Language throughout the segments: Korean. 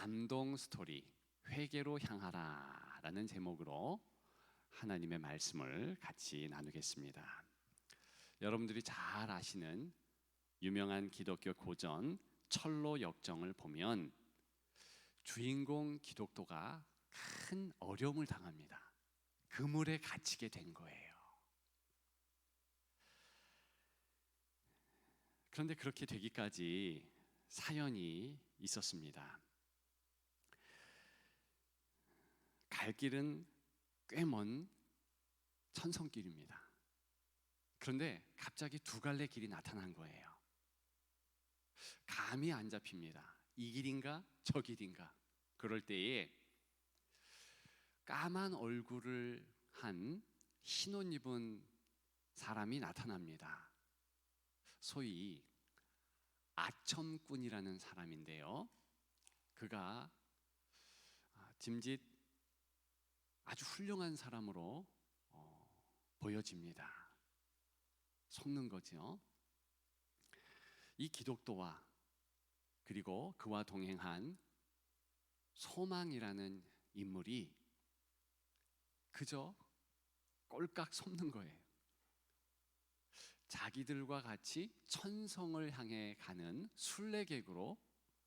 감동 스토리, 회개로 향하라 라는 제목으로 하나님의 말씀을 같이 나누겠습니다. 여러분들이 잘 아시는 유명한 기독교 고전 철로 역정을 보면 주인공 기독도가 큰 어려움을 당합니다. 그물에 갇히게 된 거예요. 그런데 그렇게 되기까지 사연이 있었습니다. 갈 길은 꽤 먼 천성길입니다. 그런데 갑자기 두 갈래 길이 나타난 거예요. 감이 안 잡힙니다. 이 길인가 저 길인가. 그럴 때에 까만 얼굴을 한 흰 옷 입은 사람이 나타납니다. 소위 아첨꾼이라는 사람인데요, 그가 짐짓 아주 훌륭한 사람으로 보여집니다. 속는 거죠. 이 기독도와 그리고 그와 동행한 소망이라는 인물이 그저 꼴깍 속는 거예요. 자기들과 같이 천성을 향해 가는 순례객으로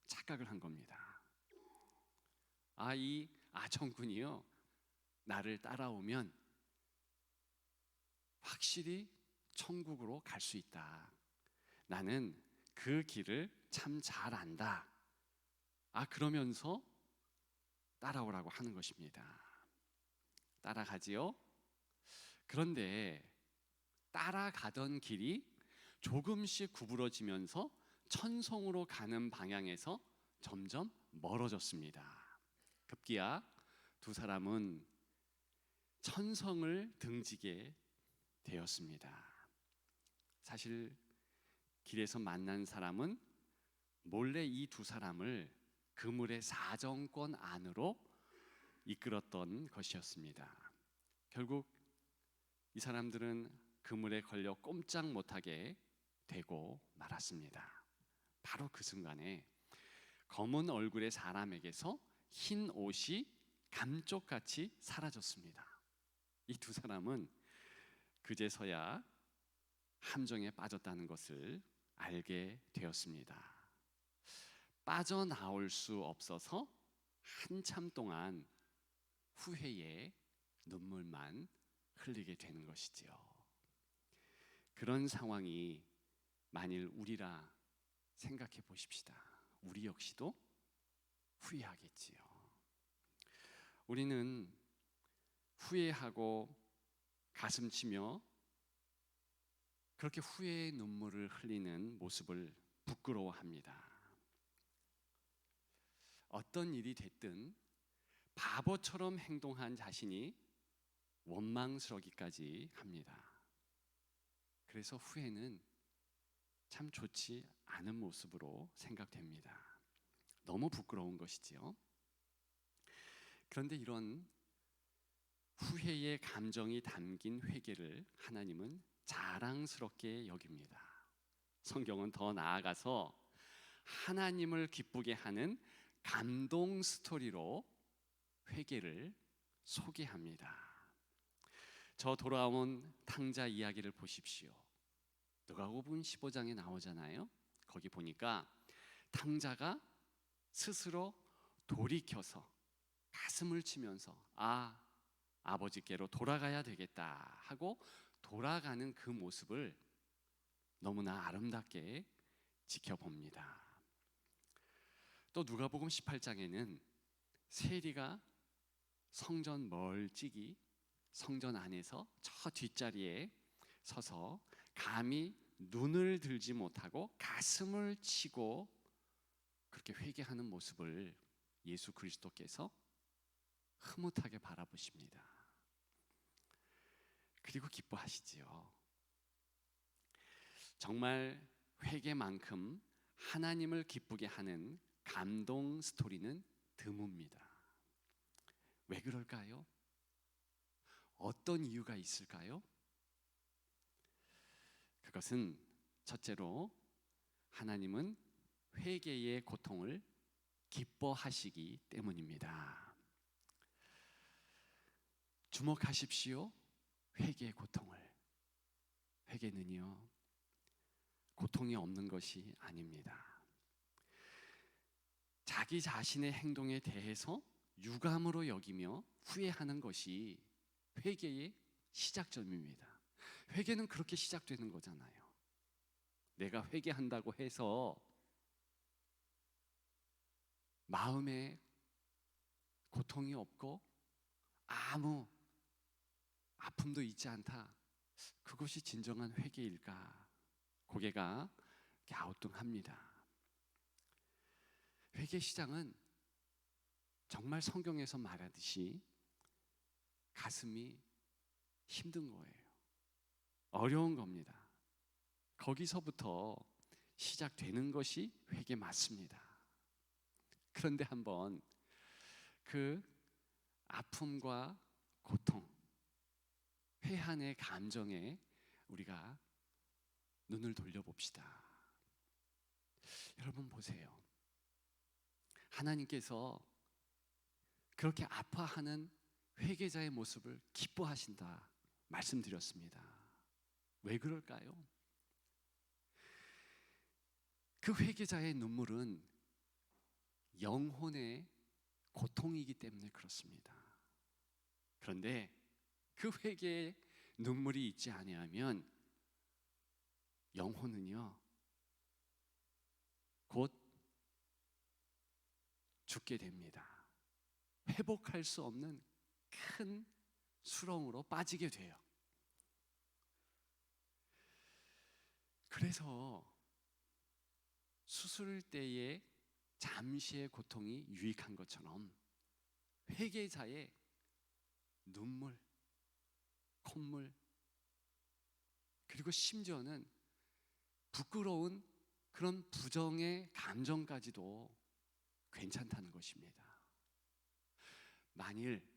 착각을 한 겁니다. 이 아첨꾼이요, 나를 따라오면 확실히 천국으로 갈 수 있다. 나는 그 길을 참 잘 안다. 그러면서 따라오라고 하는 것입니다. 따라가지요. 그런데 따라가던 길이 조금씩 구부러지면서 천성으로 가는 방향에서 점점 멀어졌습니다. 급기야 두 사람은 천성을 등지게 되었습니다. 사실 길에서 만난 사람은 몰래 이 두 사람을 그물의 사정권 안으로 이끌었던 것이었습니다. 결국 이 사람들은 그물에 걸려 꼼짝 못하게 되고 말았습니다. 바로 그 순간에 검은 얼굴의 사람에게서 흰 옷이 감쪽같이 사라졌습니다. 이 두 사람은 그제서야 함정에 빠졌다는 것을 알게 되었습니다. 빠져나올 수 없어서 한참 동안 후회의 눈물만 흘리게 되는 것이지요. 그런 상황이 만일 우리라 생각해 보십시다. 우리 역시도 후회하겠지요. 우리는 후회하고 가슴치며 그렇게 후회의 눈물을 흘리는 모습을 부끄러워합니다. 어떤 일이 됐든 바보처럼 행동한 자신이 원망스러기까지 합니다. 그래서 후회는 참 좋지 않은 모습으로 생각됩니다. 너무 부끄러운 것이지요. 그런데 이런 후회의 감정이 담긴 회개를 하나님은 자랑스럽게 여깁니다. 성경은 더 나아가서 하나님을 기쁘게 하는 감동 스토리로 회개를 소개합니다. 저 돌아온 탕자 이야기를 보십시오. 누가복음 15장에 나오잖아요. 거기 보니까 탕자가 스스로 돌이켜서 가슴을 치면서 아버지께로 돌아가야 되겠다 하고 돌아가는 그 모습을 너무나 아름답게 지켜봅니다. 또 누가복음 18장에는 세리가 성전 멀찍이 성전 안에서 저 뒷자리에 서서 감히 눈을 들지 못하고 가슴을 치고 그렇게 회개하는 모습을 예수 그리스도께서 흐뭇하게 바라보십니다. 그리고 기뻐하시지요. 정말 회개만큼 하나님을 기쁘게 하는 감동 스토리는 드뭅니다. 왜 그럴까요? 어떤 이유가 있을까요? 그것은 첫째로 하나님은 회개의 고통을 기뻐하시기 때문입니다. 주목하십시오. 회개의 고통을. 회개는요, 고통이 없는 것이 아닙니다. 자기 자신의 행동에 대해서 유감으로 여기며 후회하는 것이 회개의 시작점입니다. 회개는 그렇게 시작되는 거잖아요. 내가 회개한다고 해서 마음에 고통이 없고 아무 아픔도 있지 않다. 그것이 진정한 회개일까? 고개가 갸우뚱합니다. 회개 시장은 정말 성경에서 말하듯이 가슴이 힘든 거예요. 어려운 겁니다. 거기서부터 시작되는 것이 회개 맞습니다. 그런데 한번 그 아픔과 고통, 회한의 감정에 우리가 눈을 돌려봅시다. 여러분 보세요. 하나님께서 그렇게 아파하는 회개자의 모습을 기뻐하신다 말씀드렸습니다. 왜 그럴까요? 그 회개자의 눈물은 영혼의 고통이기 때문에 그렇습니다. 그런데 그 회개의 눈물이 있지 아니하면 영혼은요, 곧 죽게 됩니다. 회복할 수 없는 큰 수렁으로 빠지게 돼요. 그래서 수술 때의 잠시의 고통이 유익한 것처럼 회개자의 눈물, 콧물, 그리고 심지어는 부끄러운 그런 부정의 감정까지도 괜찮다는 것입니다. 만일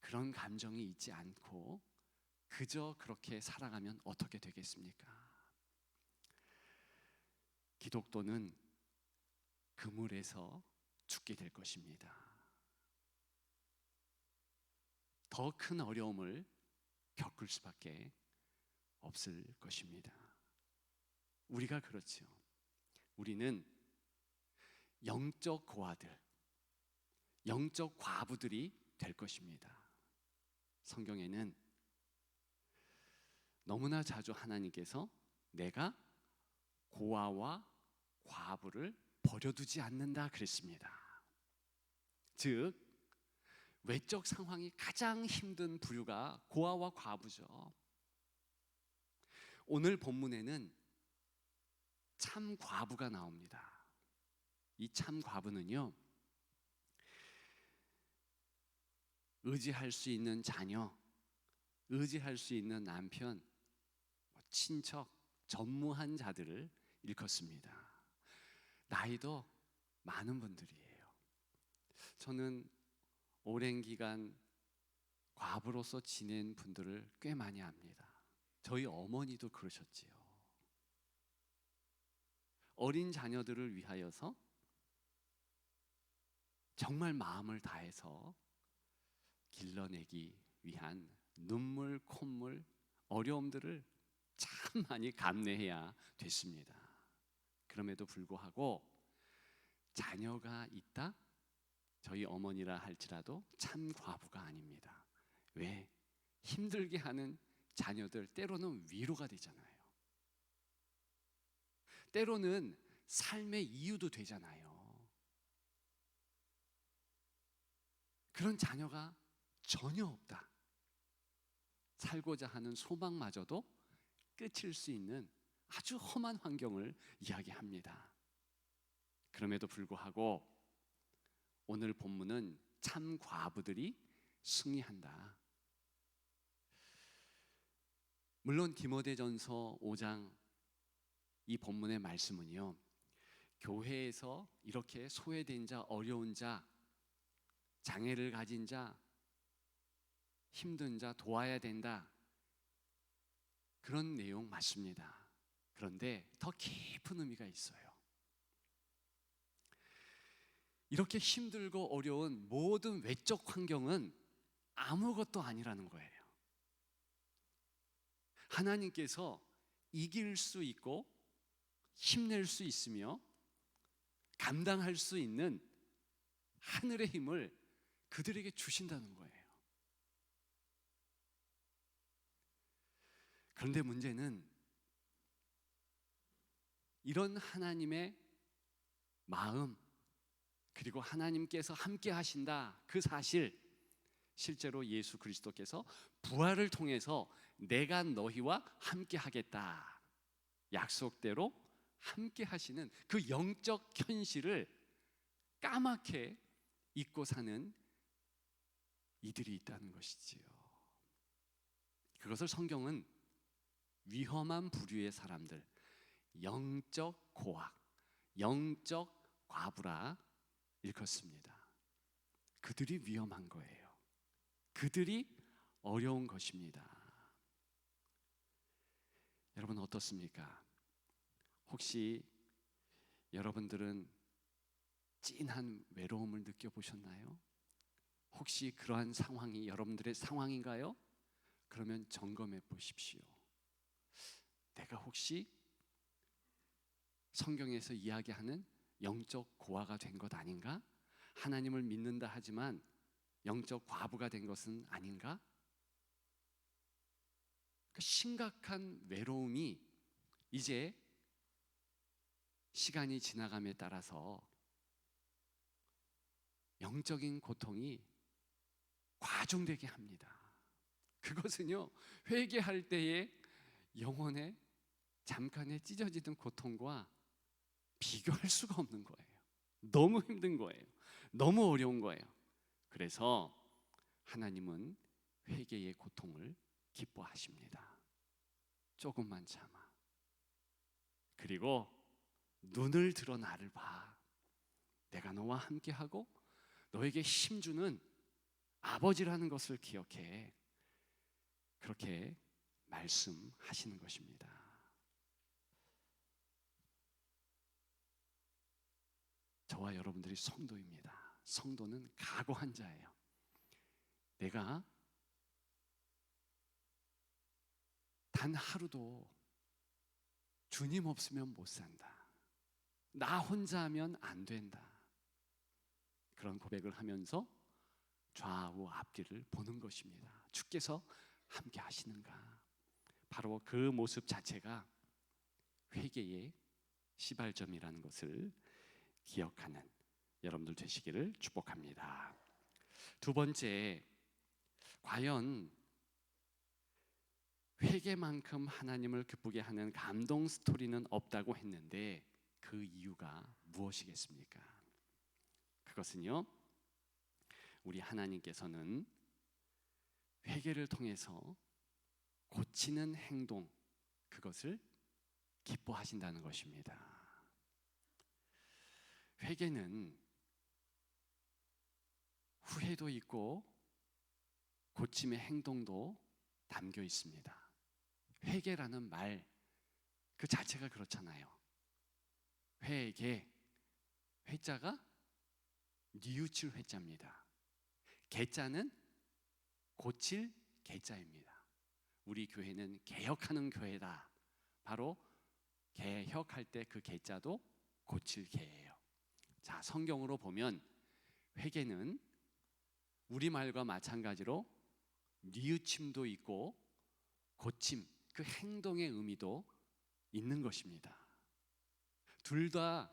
그런 감정이 있지 않고 그저 그렇게 살아가면 어떻게 되겠습니까? 기독도는 그물에서 죽게 될 것입니다. 더 큰 어려움을 겪을 수밖에 없을 것입니다. 우리가 그렇죠. 우리는 영적 고아들, 영적 과부들이 될 것입니다. 성경에는 너무나 자주 하나님께서 내가 고아와 과부를 버려두지 않는다 그랬습니다. 즉 외적 상황이 가장 힘든 부류가 고아와 과부죠. 오늘 본문에는 참 과부가 나옵니다. 이 참 과부는요, 의지할 수 있는 자녀, 의지할 수 있는 남편, 친척, 전무한 자들을 일컫습니다. 나이도 많은 분들이에요. 저는 오랜 기간 과부로서 지낸 분들을 꽤 많이 압니다. 저희 어머니도 그러셨지요. 어린 자녀들을 위하여서 정말 마음을 다해서 길러내기 위한 눈물, 콧물, 어려움들을 참 많이 감내해야 됐습니다. 그럼에도 불구하고 자녀가 있다? 저희 어머니라 할지라도 참 과부가 아닙니다. 왜? 힘들게 하는 자녀들 때로는 위로가 되잖아요. 때로는 삶의 이유도 되잖아요. 그런 자녀가 전혀 없다. 살고자 하는 소망마저도 끝일 수 있는 아주 험한 환경을 이야기합니다. 그럼에도 불구하고 오늘 본문은 참 과부들이 승리한다. 물론 디모데전서 5장 이 본문의 말씀은요, 교회에서 이렇게 소외된 자, 어려운 자, 장애를 가진 자, 힘든 자 도와야 된다, 그런 내용 맞습니다. 그런데 더 깊은 의미가 있어요. 이렇게 힘들고 어려운 모든 외적 환경은 아무것도 아니라는 거예요. 하나님께서 이길 수 있고 힘낼 수 있으며 감당할 수 있는 하늘의 힘을 그들에게 주신다는 거예요. 그런데 문제는 이런 하나님의 마음, 그리고 하나님께서 함께 하신다 그 사실, 실제로 예수 그리스도께서 부활을 통해서 내가 너희와 함께 하겠다 약속대로 함께 하시는 그 영적 현실을 까맣게 잊고 사는 이들이 있다는 것이지요. 그것을 성경은 위험한 부류의 사람들, 영적 고학, 영적 과부라 일컫습니다. 그들이 위험한 거예요. 그들이 어려운 것입니다. 여러분 어떻습니까? 혹시 여러분들은 찐한 외로움을 느껴보셨나요? 혹시 그러한 상황이 여러분들의 상황인가요? 그러면 점검해 보십시오. 내가 혹시 성경에서 이야기하는 영적 고아가 된 것 아닌가? 하나님을 믿는다 하지만 영적 과부가 된 것은 아닌가? 그 심각한 외로움이 이제 시간이 지나감에 따라서 영적인 고통이 과중되게 합니다. 그것은요, 회개할 때의 영혼의 잠깐의 찢어지는 고통과 비교할 수가 없는 거예요. 너무 힘든 거예요. 너무 어려운 거예요. 그래서 하나님은 회개의 고통을 기뻐하십니다. 조금만 참아. 그리고 눈을 들어 나를 봐. 내가 너와 함께하고 너에게 힘주는 아버지라는 것을 기억해. 그렇게 말씀하시는 것입니다. 저와 여러분들이 성도입니다. 성도는 각오한 자예요. 내가 단 하루도 주님 없으면 못 산다. 나 혼자 하면 안 된다. 그런 고백을 하면서 좌우 앞뒤를 보는 것입니다. 주께서 함께 하시는가? 바로 그 모습 자체가 회개의 시발점이라는 것을 기억하는 여러분들 되시기를 축복합니다. 두 번째, 과연 회개만큼 하나님을 기쁘게 하는 감동 스토리는 없다고 했는데 그 이유가 무엇이겠습니까? 그것은요, 우리 하나님께서는 회개를 통해서 고치는 행동, 그것을 기뻐하신다는 것입니다. 회개는 후회도 있고 고침의 행동도 담겨 있습니다. 회개라는 말 그 자체가 그렇잖아요. 회개, 회자가 뉘우칠 회자입니다. 개자는 고칠 개자입니다. 우리 교회는 개혁하는 교회다. 바로 개혁할 때 그 개자도 고칠 개예요. 자, 성경으로 보면 회개는 우리말과 마찬가지로 뉘우침도 있고 고침, 그 행동의 의미도 있는 것입니다. 둘 다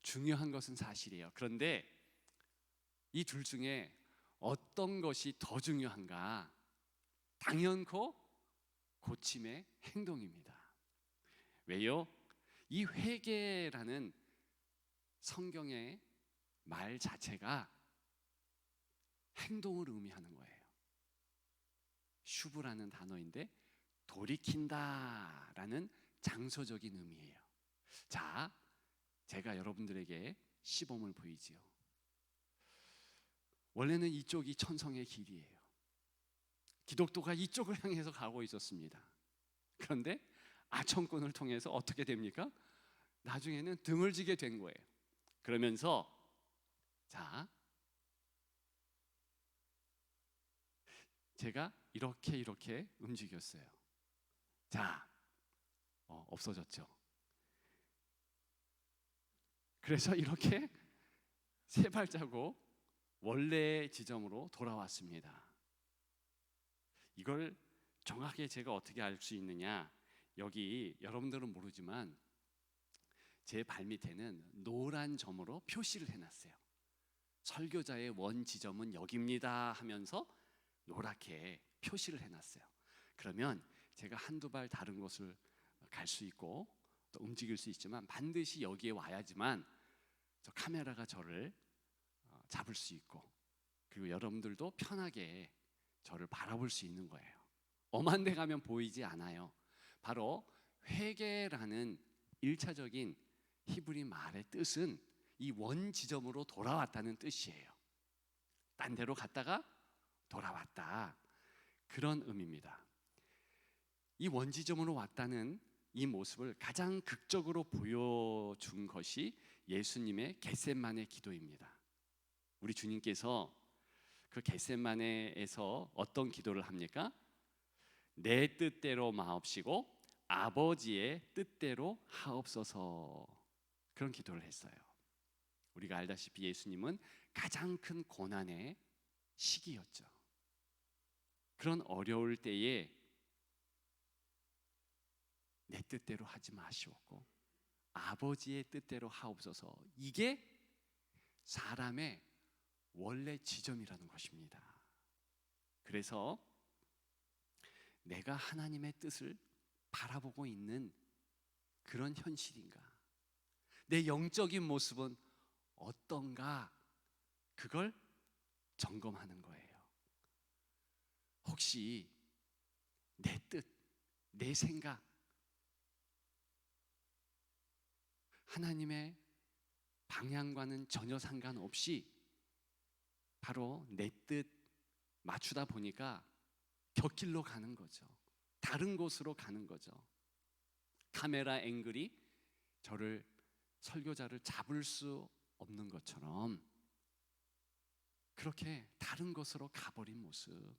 중요한 것은 사실이에요. 그런데 이 둘 중에 어떤 것이 더 중요한가? 당연코 고침의 행동입니다. 왜요? 이 회개라는 성경의 말 자체가 행동을 의미하는 거예요. 슈브라는 단어인데 돌이킨다라는 장소적인 의미예요. 자, 제가 여러분들에게 시범을 보이지요. 원래는 이쪽이 천성의 길이에요. 기독교가 이쪽을 향해서 가고 있었습니다. 그런데 아청꾼을 통해서 어떻게 됩니까? 나중에는 등을 지게 된 거예요. 그러면서 자, 제가 이렇게 움직였어요. 자, 없어졌죠. 그래서 이렇게 세 발자국 원래 지점으로 돌아왔습니다. 이걸 정확하게 제가 어떻게 알 수 있느냐? 여기 여러분들은 모르지만 제 발밑에는 노란 점으로 표시를 해놨어요. 설교자의 원 지점은 여기입니다 하면서 노랗게 표시를 해놨어요. 그러면 제가 한두 발 다른 곳을 갈 수 있고 또 움직일 수 있지만 반드시 여기에 와야지만 저 카메라가 저를 잡을 수 있고, 그리고 여러분들도 편하게 저를 바라볼 수 있는 거예요. 엄한 데 가면 보이지 않아요. 바로 회개라는 1차적인 히브리 말의 뜻은 이 원 지점으로 돌아왔다는 뜻이에요. 딴 데로 갔다가 돌아왔다, 그런 의미입니다. 이 원 지점으로 왔다는 이 모습을 가장 극적으로 보여준 것이 예수님의 겟세마네 기도입니다. 우리 주님께서 그 겟세마네에서 어떤 기도를 합니까? 내 뜻대로 마옵시고 아버지의 뜻대로 하옵소서, 그런 기도를 했어요. 우리가 알다시피 예수님은 가장 큰 고난의 시기였죠. 그런 어려울 때에 내 뜻대로 하지 마시옵고 아버지의 뜻대로 하옵소서, 이게 사람의 원래 지점이라는 것입니다. 그래서 내가 하나님의 뜻을 바라보고 있는 그런 현실인가, 내 영적인 모습은 어떤가, 그걸 점검하는 거예요. 혹시 내 뜻, 내 생각, 하나님의 방향과는 전혀 상관없이 바로 내 뜻 맞추다 보니까 곁길로 가는 거죠. 다른 곳으로 가는 거죠. 카메라 앵글이 저를, 설교자를 잡을 수 없는 것처럼 그렇게 다른 곳으로 가버린 모습,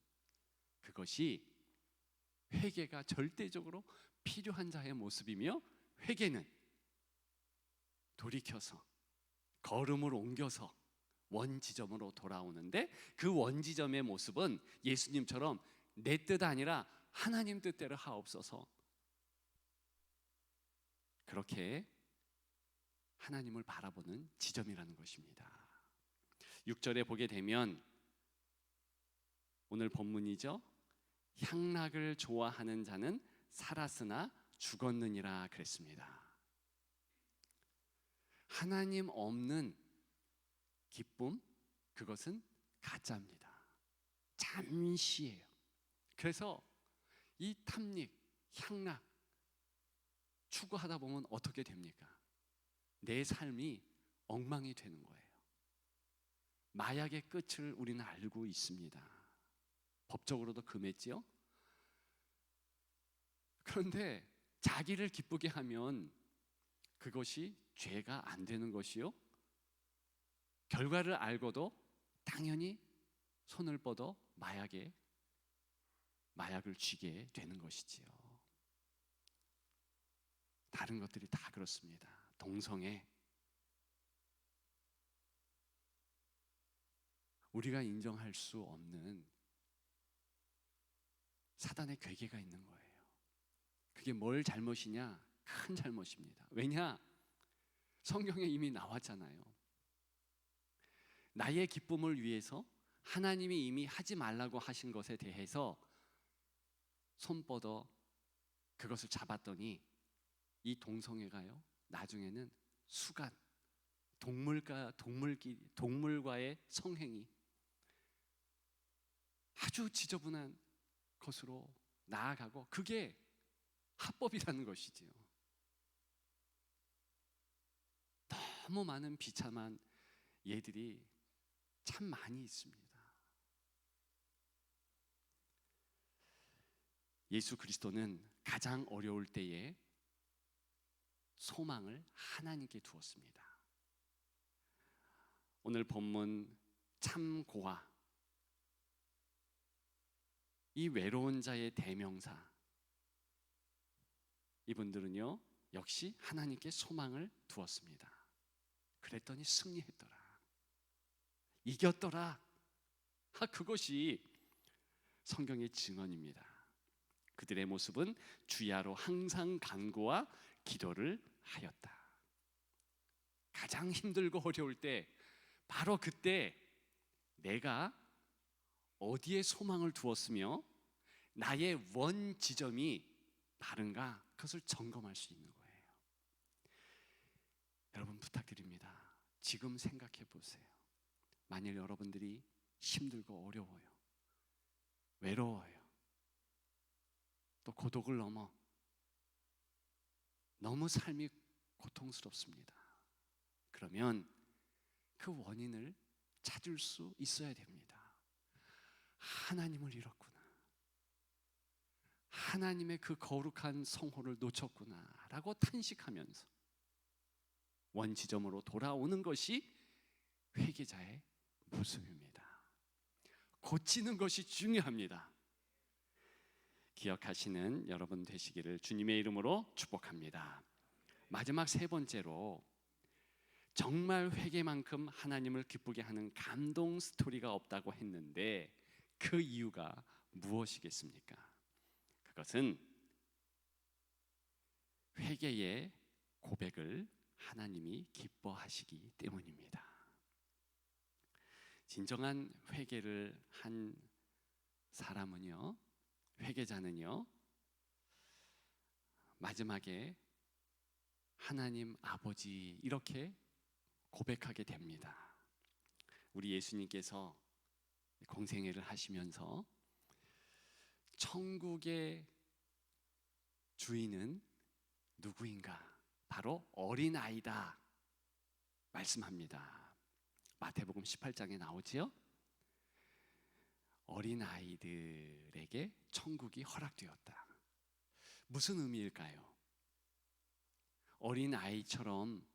그것이 회개가 절대적으로 필요한 자의 모습이며, 회개는 돌이켜서 걸음을 옮겨서 원 지점으로 돌아오는데, 그 원 지점의 모습은 예수님처럼 내 뜻 아니라 하나님 뜻대로 하옵소서, 그렇게 하나님을 바라보는 지점이라는 것입니다. 6절에 보게 되면 오늘 본문이죠. 향락을 좋아하는 자는 살았으나 죽었느니라 그랬습니다. 하나님 없는 기쁨, 그것은 가짜입니다. 잠시예요. 그래서 이 탐닉, 향락 추구하다 보면 어떻게 됩니까? 내 삶이 엉망이 되는 거예요. 마약의 끝을 우리는 알고 있습니다. 법적으로도 금했지요. 그런데 자기를 기쁘게 하면 그것이 죄가 안 되는 것이요, 결과를 알고도 당연히 손을 뻗어 마약을 쥐게 되는 것이지요. 다른 것들이 다 그렇습니다. 동성애, 우리가 인정할 수 없는 사단의 괴계가 있는 거예요. 그게 뭘 잘못이냐? 큰 잘못입니다. 왜냐? 성경에 이미 나왔잖아요. 나의 기쁨을 위해서 하나님이 이미 하지 말라고 하신 것에 대해서 손 뻗어 그것을 잡았더니 이 동성애가요, 나중에는 수간, 동물과의 성행위, 아주 지저분한 것으로 나아가고, 그게 합법이라는 것이지요. 너무 많은 비참한 예들이 참 많이 있습니다. 예수 그리스도는 가장 어려울 때에 소망을 하나님께 두었습니다. 오늘 본문 참고와 이 외로운 자의 대명사, 이분들은요 역시 하나님께 소망을 두었습니다. 그랬더니 승리했더라, 이겼더라. 그것이 성경의 증언입니다. 그들의 모습은 주야로 항상 간구와 기도를 하였다. 가장 힘들고 어려울 때, 바로 그때 내가 어디에 소망을 두었으며 나의 원 지점이 바른가, 그것을 점검할 수 있는 거예요. 여러분 부탁드립니다. 지금 생각해 보세요. 만일 여러분들이 힘들고 어려워요, 외로워요, 또 고독을 넘어 너무 삶이 고통스럽습니다. 그러면 그 원인을 찾을 수 있어야 됩니다. 하나님을 잃었구나, 하나님의 그 거룩한 성호를 놓쳤구나 라고 탄식하면서 원지점으로 돌아오는 것이 회개자의 모습입니다. 고치는 것이 중요합니다. 기억하시는 여러분 되시기를 주님의 이름으로 축복합니다. 마지막 세 번째로, 정말 회개만큼 하나님을 기쁘게 하는 감동 스토리가 없다고 했는데 그 이유가 무엇이겠습니까? 그것은 회개의 고백을 하나님이 기뻐하시기 때문입니다. 진정한 회개를 한 사람은요, 회개자는요, 마지막에 하나님 아버지 이렇게 고백하게 됩니다. 우리 예수님께서 공생애를 하시면서 천국의 주인은 누구인가? 바로 어린아이다 말씀합니다. 마태복음 18장에 나오지요. 어린아이들에게 천국이 허락되었다. 무슨 의미일까요? 어린아이처럼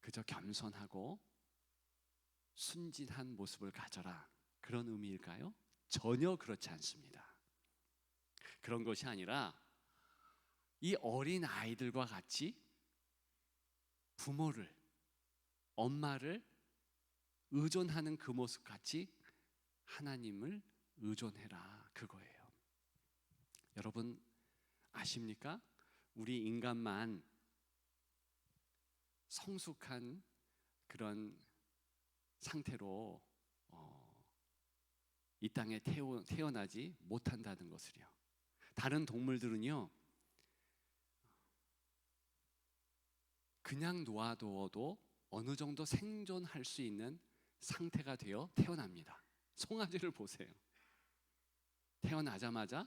그저 겸손하고 순진한 모습을 가져라, 그런 의미일까요? 전혀 그렇지 않습니다. 그런 것이 아니라 이 어린아이들과 같이 부모를, 엄마를 의존하는 그 모습 같이 하나님을 의존해라, 그거예요. 여러분 아십니까? 우리 인간만 성숙한 그런 상태로 이 땅에 태어나지 못한다는 것을요. 다른 동물들은요, 그냥 놓아두어도 어느 정도 생존할 수 있는 상태가 되어 태어납니다. 송아지를 보세요. 태어나자마자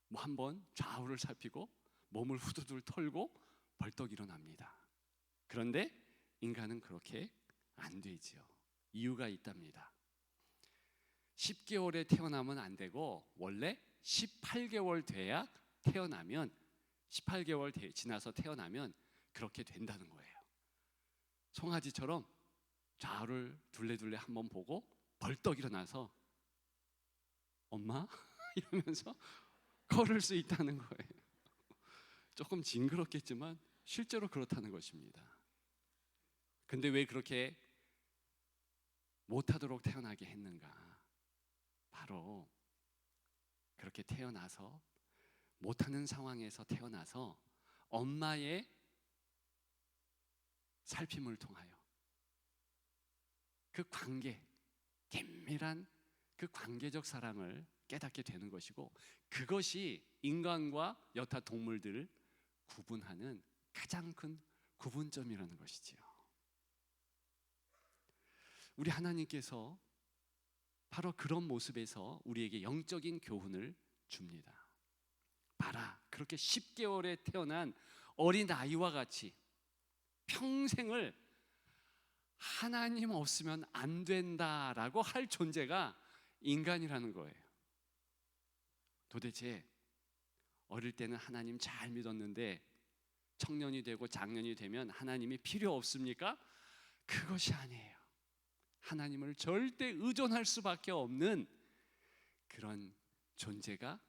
뭐 한번 좌우를 살피고 몸을 후두들 털고 벌떡 일어납니다. 그런데 인간은 그렇게 안 되지요. 이유가 있답니다. 10개월에 태어나면 안 되고 원래 18개월 돼야 태어나면, 18개월 지나서 태어나면 그렇게 된다는 거예요. 송아지처럼 좌우를 둘레둘레 한번 보고 벌떡 일어나서 엄마? 이러면서 걸을 수 있다는 거예요. 조금 징그럽겠지만 실제로 그렇다는 것입니다. 근데 왜 그렇게 못하도록 태어나게 했는가? 바로 그렇게 태어나서 못하는 상황에서 태어나서 엄마의 살핌을 통하여 그 관계, 긴밀한 그 관계적 사랑을 깨닫게 되는 것이고, 그것이 인간과 여타 동물들을 구분하는 가장 큰 구분점이라는 것이지요. 우리 하나님께서 바로 그런 모습에서 우리에게 영적인 교훈을 줍니다. 봐라, 그렇게 10개월에 태어난 어린아이와 같이 평생을 하나님 없으면 안 된다라고 할 존재가 인간이라는 거예요. 도대체 어릴 때는 하나님 잘 믿었는데 청년이 되고 장년이 되면 하나님이 필요 없습니까? 그것이 아니에요. 하나님을 절대 의존할 수밖에 없는 그런 존재가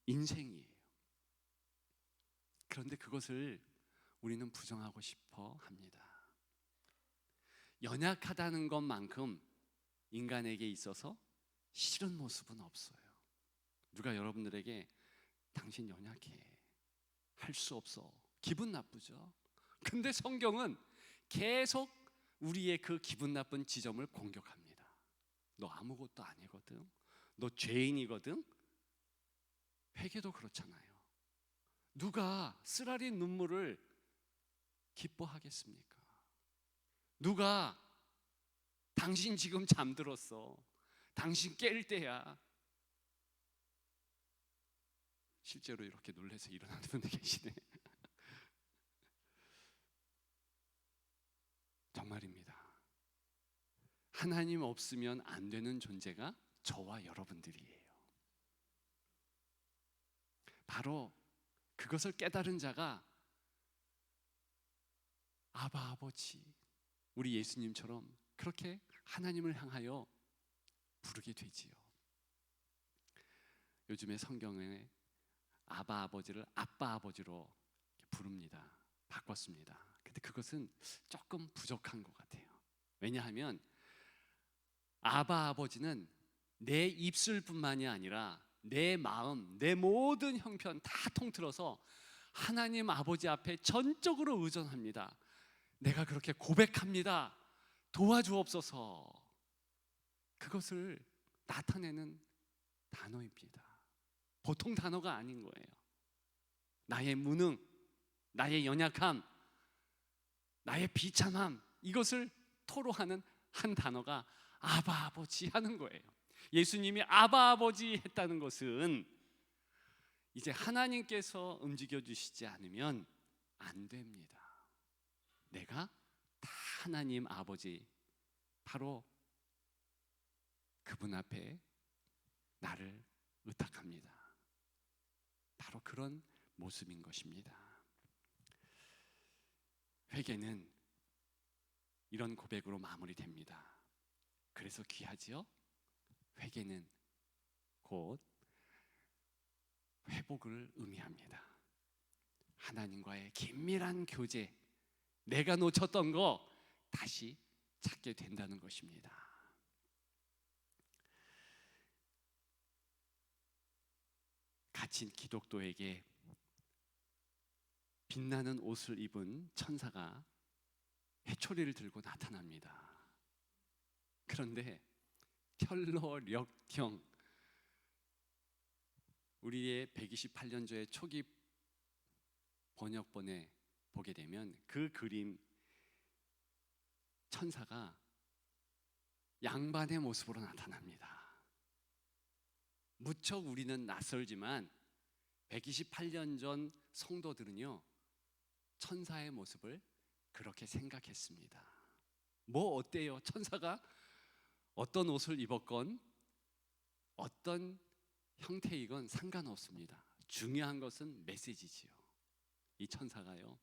인생이에요. 그런데 그것을 우리는 부정하고 싶어 합니다. 연약하다는 것만큼 인간에게 있어서 싫은 모습은 없어요. 누가 여러분들에게 당신 연약해, 할 수 없어, 기분 나쁘죠? 근데 성경은 계속 우리의 그 기분 나쁜 지점을 공격합니다. 너 아무것도 아니거든, 너 죄인이거든. 회개도 그렇잖아요. 누가 쓰라린 눈물을 기뻐하겠습니까? 누가 당신 지금 잠들었어, 당신 깰 때야. 실제로 이렇게 놀라서 일어나는 분들 계시네. 정말입니다. 하나님 없으면 안 되는 존재가 저와 여러분들이에요. 바로 그것을 깨달은 자가 아바 아버지, 우리 예수님처럼 그렇게 하나님을 향하여 부르게 되지요. 요즘에 성경에 아바 아버지를 아빠 아버지로 부릅니다. 바꿨습니다. 근데 그것은 조금 부족한 것 같아요. 왜냐하면 아바 아버지는 내 입술뿐만이 아니라 내 마음, 내 모든 형편 다 통틀어서 하나님 아버지 앞에 전적으로 의존합니다. 내가 그렇게 고백합니다. 도와주옵소서. 그것을 나타내는 단어입니다. 보통 단어가 아닌 거예요. 나의 무능, 나의 연약함, 나의 비참함, 이것을 토로하는 한 단어가 아바 아버지 하는 거예요. 예수님이 아바 아버지 했다는 것은 이제 하나님께서 움직여 주시지 않으면 안 됩니다. 내가 다 하나님 아버지, 바로 그분 앞에 나를 의탁합니다. 바로 그런 모습인 것입니다. 회개는 이런 고백으로 마무리됩니다. 그래서 귀하지요? 회개는 곧 회복을 의미합니다. 하나님과의 긴밀한 교제, 내가 놓쳤던 거 다시 찾게 된다는 것입니다. 갇힌 기독도에게 빛나는 옷을 입은 천사가 회초리를 들고 나타납니다. 그런데 텔러력경, 우리의 128년조의 초기 번역본에 보게 되면 그 그림, 천사가 양반의 모습으로 나타납니다. 무척 우리는 낯설지만 128년 전 성도들은요, 천사의 모습을 그렇게 생각했습니다. 뭐 어때요? 천사가 어떤 옷을 입었건 어떤 형태이건 상관없습니다. 중요한 것은 메시지지요. 이 천사가요,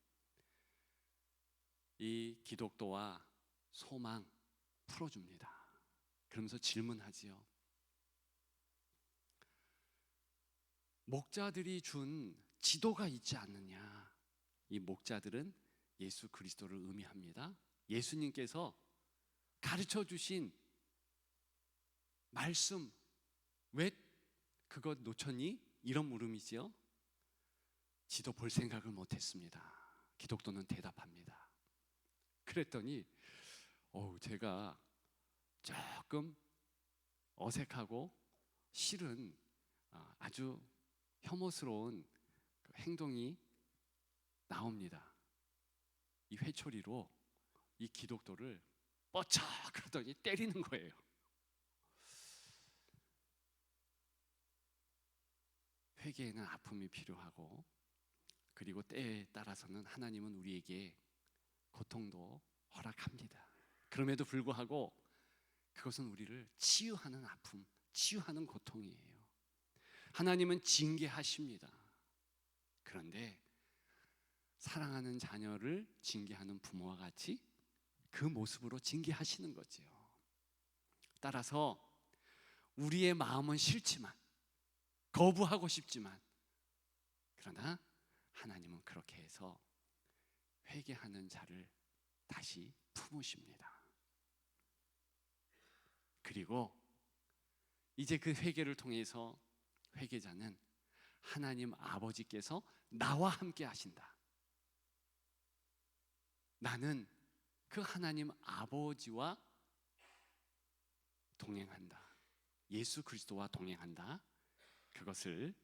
이 기독도와 소망 풀어줍니다. 그러면서 질문하지요. 목자들이 준 지도가 있지 않느냐? 이 목자들은 예수 그리스도를 의미합니다. 예수님께서 가르쳐 주신 말씀, 왜 그것 놓쳤니? 이런 물음이지요. 지도 볼 생각을 못했습니다. 기독도는 대답합니다. 그랬더니 제가 조금 어색하고 싫은 아주 혐오스러운 행동이 나옵니다. 이 회초리로 이 기독도를 뻗쳐 그러더니 때리는 거예요. 회개에는 아픔이 필요하고, 그리고 때에 따라서는 하나님은 우리에게 고통도 허락합니다. 그럼에도 불구하고 그것은 우리를 치유하는 아픔, 치유하는 고통이에요. 하나님은 징계하십니다. 그런데 사랑하는 자녀를 징계하는 부모와 같이 그 모습으로 징계하시는 거지요. 따라서 우리의 마음은 싫지만, 거부하고 싶지만, 그러나 하나님은 그렇게 해서 회개하는 자를 다시 품으십니다. 그리고 이제 그 회개를 통해서 회개자는 하나님 아버지께서 나와 함께 하신다. 나는 그 하나님 아버지와 동행한다. 예수 그리스도와 동행한다. 그것을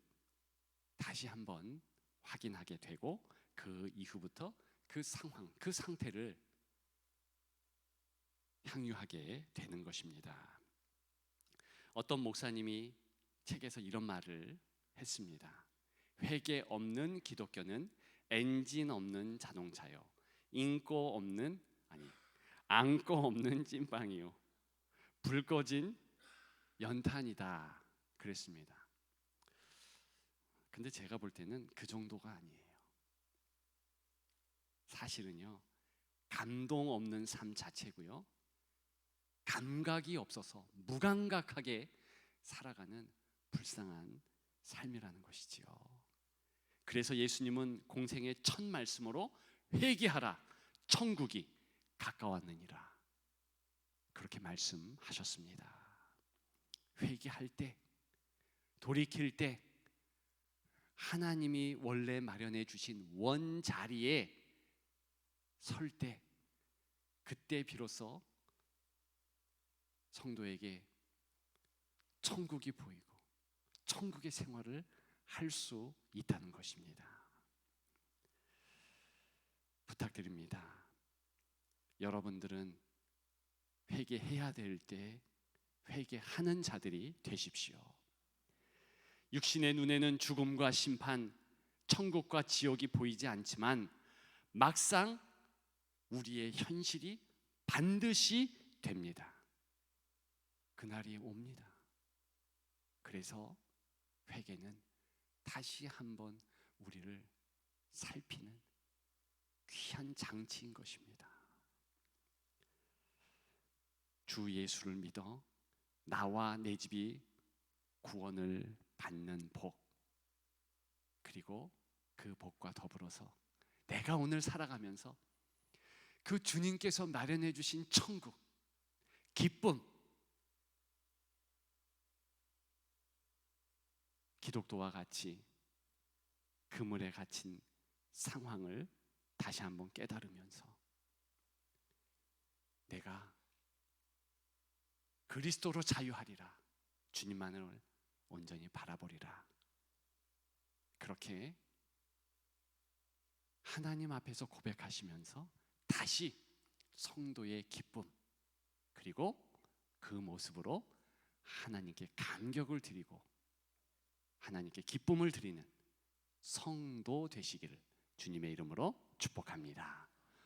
다시 한번 확인하게 되고 그 이후부터 그 상황, 그 상태를 향유하게 되는 것입니다. 어떤 목사님이 책에서 이런 말을 했습니다. 회개 없는 기독교는 엔진 없는 자동차요, 안고 없는 찐빵이요, 불 꺼진 연탄이다 그랬습니다. 근데 제가 볼 때는 그 정도가 아니에요. 사실은요, 감동 없는 삶 자체고요, 감각이 없어서 무감각하게 살아가는 불쌍한 삶이라는 것이지요. 그래서 예수님은 공생의 첫 말씀으로 회개하라, 천국이 가까웠느니라, 그렇게 말씀하셨습니다. 회개할 때, 돌이킬 때, 하나님이 원래 마련해 주신 원자리에 설 때, 그때 비로소 성도에게 천국이 보이고 천국의 생활을 할 수 있다는 것입니다. 부탁드립니다. 여러분들은 회개해야 될 때 회개하는 자들이 되십시오. 육신의 눈에는 죽음과 심판, 천국과 지옥이 보이지 않지만 막상 우리의 현실이 반드시 됩니다. 그날이 옵니다. 그래서 회개는 다시 한번 우리를 살피는 귀한 장치인 것입니다. 주 예수를 믿어 나와 내 집이 구원을 받는 복, 그리고 그 복과 더불어서 내가 오늘 살아가면서 그 주님께서 마련해 주신 천국, 기쁨, 기독도와 같이 그물에 갇힌 상황을 다시 한번 깨달으면서 내가 그리스도로 자유하리라, 주님만을 온전히 바라보리라, 그렇게 하나님 앞에서 고백하시면서 다시 성도의 기쁨, 그리고 그 모습으로 하나님께 감격을 드리고 하나님께 기쁨을 드리는 성도 되시기를 주님의 이름으로 축복합니다.